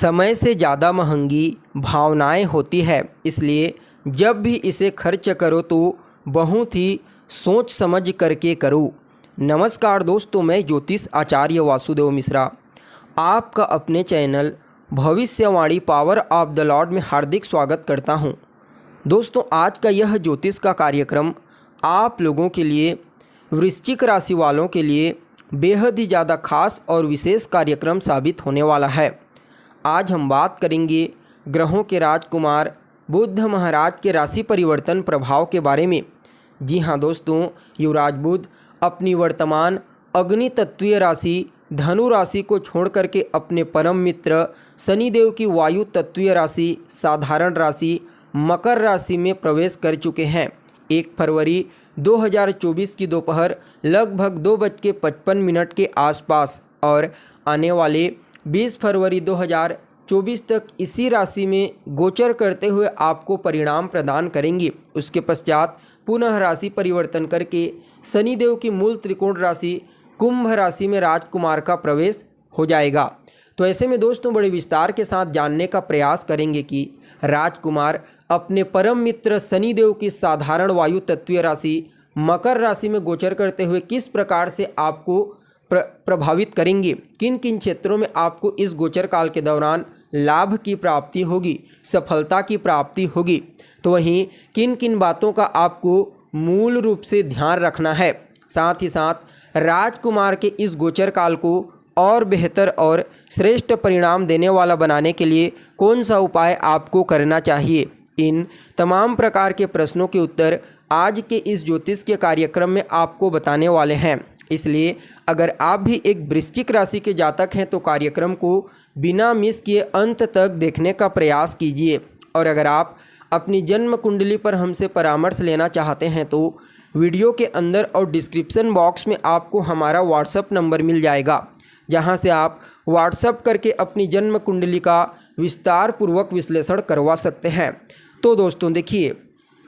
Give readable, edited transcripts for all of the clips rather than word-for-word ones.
समय से ज़्यादा महंगी भावनाएं होती है, इसलिए जब भी इसे खर्च करो तो बहुत ही सोच समझ करके करो। नमस्कार दोस्तों, मैं ज्योतिष आचार्य वासुदेव मिश्रा आपका अपने चैनल भविष्यवाणी पावर ऑफ द लॉर्ड में हार्दिक स्वागत करता हूं। दोस्तों, आज का यह ज्योतिष का कार्यक्रम आप लोगों के लिए, वृश्चिक राशि वालों के लिए बेहद ही ज़्यादा खास और विशेष कार्यक्रम साबित होने वाला है। आज हम बात करेंगे ग्रहों के राजकुमार बुध महाराज के राशि परिवर्तन प्रभाव के बारे में। जी हाँ दोस्तों, युवराज बुध अपनी वर्तमान अग्नि तत्वीय राशि धनु राशि को छोड़ करके अपने परम मित्र शनिदेव की वायु तत्वीय राशि साधारण राशि मकर राशि में प्रवेश कर चुके हैं। 1 फरवरी 2024 की दोपहर लगभग 2:55 के आसपास और आने वाले 20 फरवरी 2024 तक इसी राशि में गोचर करते हुए आपको परिणाम प्रदान करेंगे। उसके पश्चात पुनः राशि परिवर्तन करके शनिदेव की मूल त्रिकोण राशि कुंभ राशि में राजकुमार का प्रवेश हो जाएगा। तो ऐसे में दोस्तों बड़े विस्तार के साथ जानने का प्रयास करेंगे कि राजकुमार अपने परम मित्र शनिदेव की साधारण वायु तत्वीय राशि मकर राशि में गोचर करते हुए किस प्रकार से आपको प्रभावित करेंगे, किन किन क्षेत्रों में आपको इस गोचर काल के दौरान लाभ की प्राप्ति होगी, सफलता की प्राप्ति होगी। तो वहीं किन किन बातों का आपको मूल रूप से ध्यान रखना है, साथ ही साथ राजकुमार के इस गोचर काल को और बेहतर और श्रेष्ठ परिणाम देने वाला बनाने के लिए कौन सा उपाय आपको करना चाहिए, इन तमाम प्रकार के प्रश्नों के उत्तर आज के इस ज्योतिष के कार्यक्रम में आपको बताने वाले हैं। इसलिए अगर आप भी एक वृश्चिक राशि के जातक हैं तो कार्यक्रम को बिना मिस किए अंत तक देखने का प्रयास कीजिए। और अगर आप अपनी जन्म कुंडली पर हमसे परामर्श लेना चाहते हैं तो वीडियो के अंदर और डिस्क्रिप्शन बॉक्स में आपको हमारा व्हाट्सएप नंबर मिल जाएगा, जहां से आप व्हाट्सएप करके अपनी जन्म कुंडली का विस्तार पूर्वक विश्लेषण करवा सकते हैं। तो दोस्तों देखिए,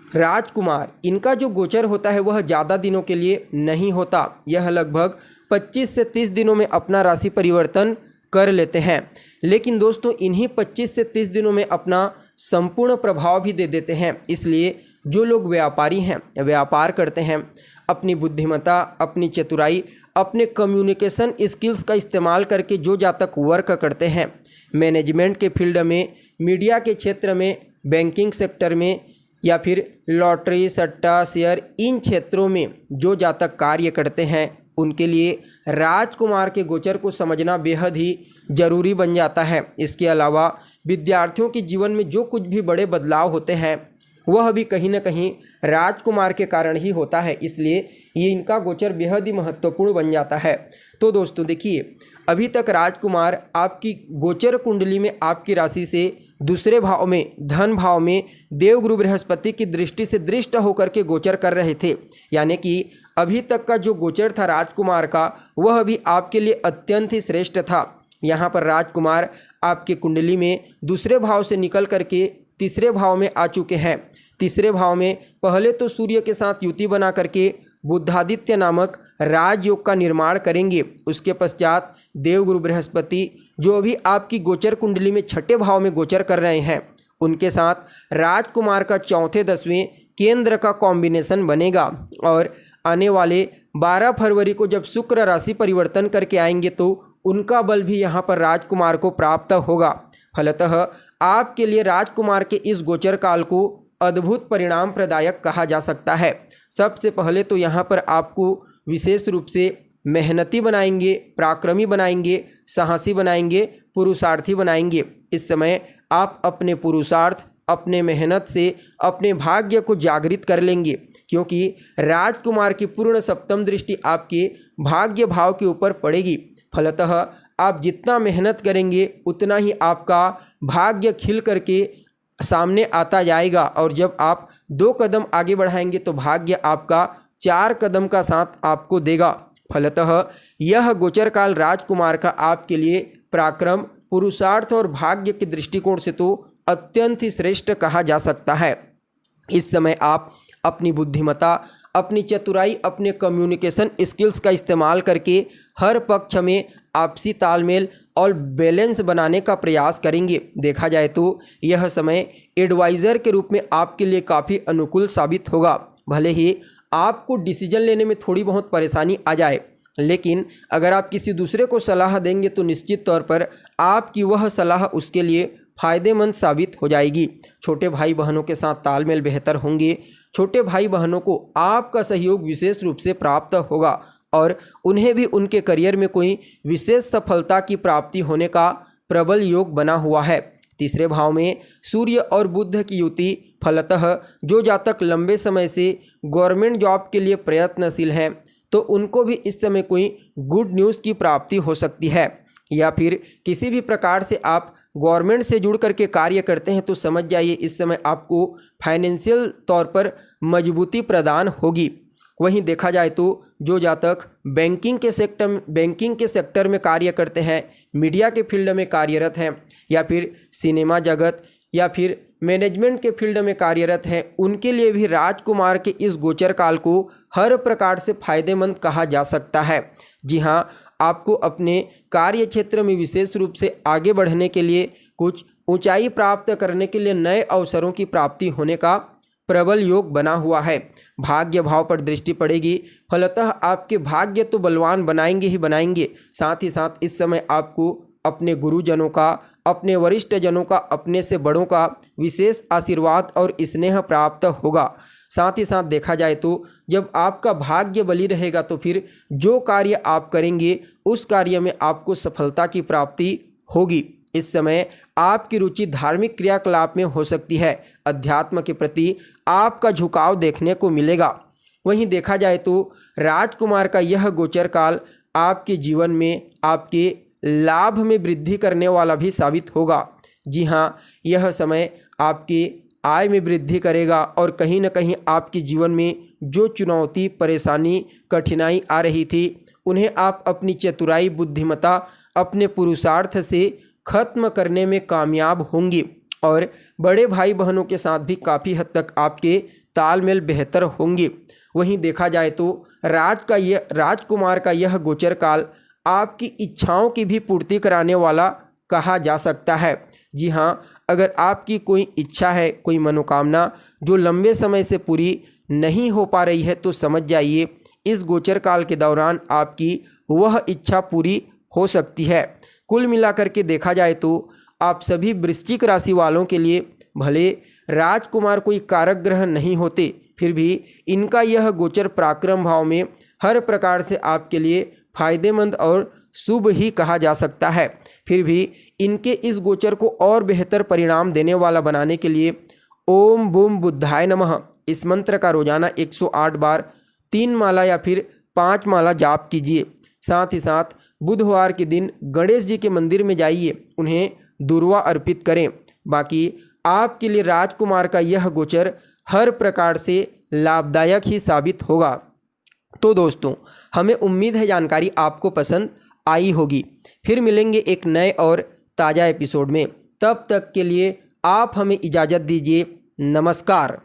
राजकुमार इनका जो गोचर होता है वह ज़्यादा दिनों के लिए नहीं होता। यह लगभग 25 से 30 दिनों में अपना राशि परिवर्तन कर लेते हैं। लेकिन दोस्तों इन्हीं 25 से 30 दिनों में अपना संपूर्ण प्रभाव भी दे देते हैं। इसलिए जो लोग व्यापारी हैं, व्यापार करते हैं, अपनी बुद्धिमत्ता, अपनी चतुराई, अपने कम्युनिकेशन स्किल्स का इस्तेमाल करके जो जातक वर्क करते हैं, मैनेजमेंट के फील्ड में, मीडिया के क्षेत्र में, बैंकिंग सेक्टर में या फिर लॉटरी सट्टा शेयर, इन क्षेत्रों में जो जातक कार्य करते हैं उनके लिए राजकुमार के गोचर को समझना बेहद ही जरूरी बन जाता है। इसके अलावा विद्यार्थियों के जीवन में जो कुछ भी बड़े बदलाव होते हैं वह भी कहीं ना कहीं राजकुमार के कारण ही होता है। इसलिए ये इनका गोचर बेहद ही महत्वपूर्ण बन जाता है। तो दोस्तों देखिए, अभी तक राजकुमार आपकी गोचर कुंडली में आपकी राशि से दूसरे भाव में, धन भाव में देवगुरु बृहस्पति की दृष्टि से दृष्ट होकर के गोचर कर रहे थे। यानी कि अभी तक का जो गोचर था राजकुमार का वह भी आपके लिए अत्यंत ही श्रेष्ठ था। यहाँ पर राजकुमार आपके कुंडली में दूसरे भाव से निकल करके तीसरे भाव में आ चुके हैं। तीसरे भाव में पहले तो सूर्य के साथ युति बना करके बुधादित्य नामक राजयोग का निर्माण करेंगे। उसके पश्चात देवगुरु बृहस्पति जो भी आपकी गोचर कुंडली में छठे भाव में गोचर कर रहे हैं, उनके साथ राजकुमार का चौथे 10वें केंद्र का कॉम्बिनेशन बनेगा। और आने वाले 12 फरवरी को जब शुक्र राशि परिवर्तन करके आएंगे तो उनका बल भी यहाँ पर राजकुमार को प्राप्त होगा। फलतः आपके लिए राजकुमार के इस गोचर काल को अद्भुत परिणाम प्रदायक कहा जा सकता है। सबसे पहले तो यहाँ पर आपको विशेष रूप से मेहनती बनाएंगे, पराक्रमी बनाएंगे, साहसी बनाएंगे, पुरुषार्थी बनाएंगे। इस समय आप अपने पुरुषार्थ, अपने मेहनत से अपने भाग्य को जागृत कर लेंगे, क्योंकि राजकुमार की पूर्ण सप्तम दृष्टि आपके भाग्य भाव के ऊपर पड़ेगी। फलतः आप जितना मेहनत करेंगे उतना ही आपका भाग्य खिल करके सामने आता जाएगा। और जब आप 2 कदम आगे बढ़ाएंगे तो भाग्य आपका 4 कदम का साथ आपको देगा। फलतः यह गोचर काल राजकुमार का आपके लिए पराक्रम, पुरुषार्थ और भाग्य के दृष्टिकोण से तो अत्यंत ही श्रेष्ठ कहा जा सकता है। इस समय आप अपनी बुद्धिमत्ता, अपनी चतुराई, अपने कम्युनिकेशन स्किल्स का इस्तेमाल करके हर पक्ष में आपसी तालमेल, और बैलेंस बनाने का प्रयास करेंगे। देखा जाए तो यह समय एडवाइज़र के रूप में आपके लिए काफ़ी अनुकूल साबित होगा। भले ही आपको डिसीजन लेने में थोड़ी बहुत परेशानी आ जाए, लेकिन अगर आप किसी दूसरे को सलाह देंगे तो निश्चित तौर पर आपकी वह सलाह उसके लिए फ़ायदेमंद साबित हो जाएगी। छोटे भाई बहनों के साथ तालमेल बेहतर होंगे। छोटे भाई बहनों को आपका सहयोग विशेष रूप से प्राप्त होगा और उन्हें भी उनके करियर में कोई विशेष सफलता की प्राप्ति होने का प्रबल योग बना हुआ है। तीसरे भाव में सूर्य और बुध की युति फलतः जो जातक लंबे समय से गवर्नमेंट जॉब के लिए प्रयत्नशील हैं तो उनको भी इस समय कोई गुड न्यूज़ की प्राप्ति हो सकती है, या फिर किसी भी प्रकार से आप गवर्नमेंट से जुड़ करके कार्य करते हैं तो समझ जाइए इस समय आपको फाइनेंशियल तौर पर मजबूती प्रदान होगी। वहीं देखा जाए तो जो जातक बैंकिंग के सेक्टर में कार्य करते हैं, मीडिया के फील्ड में कार्यरत हैं, या फिर सिनेमा जगत या फिर मैनेजमेंट के फील्ड में कार्यरत हैं, उनके लिए भी राजकुमार के इस गोचर काल को हर प्रकार से फायदेमंद कहा जा सकता है। जी हाँ, आपको अपने कार्य क्षेत्र में विशेष रूप से आगे बढ़ने के लिए, कुछ ऊंचाई प्राप्त करने के लिए नए अवसरों की प्राप्ति होने का प्रबल योग बना हुआ है। भाग्य भाव पर दृष्टि पड़ेगी, फलतः आपके भाग्य तो बलवान बनाएंगे ही बनाएंगे। साथ ही साथ इस समय आपको अपने गुरुजनों का, अपने वरिष्ठ जनों का, अपने से बड़ों का विशेष आशीर्वाद और स्नेह प्राप्त होगा। साथ ही साथ देखा जाए तो जब आपका भाग्य बली रहेगा तो फिर जो कार्य आप करेंगे उस कार्य में आपको सफलता की प्राप्ति होगी। इस समय आपकी रुचि धार्मिक क्रियाकलाप में हो सकती है। अध्यात्म के प्रति आपका झुकाव देखने को मिलेगा। वहीं देखा जाए तो राजकुमार का यह गोचर काल आपके जीवन में आपके लाभ में वृद्धि करने वाला भी साबित होगा। जी हाँ, यह समय आपके आय में वृद्धि करेगा और कहीं न कहीं आपके जीवन में जो चुनौती, परेशानी, कठिनाई आ रही थी उन्हें आप अपनी चतुराई, बुद्धिमत्ता, अपने पुरुषार्थ से खत्म करने में कामयाब होंगे और बड़े भाई बहनों के साथ भी काफ़ी हद तक आपके तालमेल बेहतर होंगे। वहीं देखा जाए तो राजकुमार का यह गोचर काल आपकी इच्छाओं की भी पूर्ति कराने वाला कहा जा सकता है। जी हाँ, अगर आपकी कोई इच्छा है, कोई मनोकामना जो लंबे समय से पूरी नहीं हो पा रही है तो समझ जाइए इस गोचर काल के दौरान आपकी वह इच्छा पूरी हो सकती है। कुल मिलाकर के देखा जाए तो आप सभी वृश्चिक राशि वालों के लिए भले राजकुमार कोई कारक ग्रह नहीं होते, फिर भी इनका यह गोचर पराक्रम भाव में हर प्रकार से आपके लिए फायदेमंद और शुभ ही कहा जा सकता है। फिर भी इनके इस गोचर को और बेहतर परिणाम देने वाला बनाने के लिए ओम बूम बुद्धाय नमः इस मंत्र का रोजाना 108 बार 3 माला या फिर 5 माला जाप कीजिए। साथ ही साथ बुधवार के दिन गणेश जी के मंदिर में जाइए, उन्हें दुर्वा अर्पित करें। बाकी आपके लिए राजकुमार का यह गोचर हर प्रकार से लाभदायक ही साबित होगा। तो दोस्तों, हमें उम्मीद है जानकारी आपको पसंद आई होगी। फिर मिलेंगे एक नए और ताज़ा एपिसोड में। तब तक के लिए आप हमें इजाज़त दीजिए। नमस्कार।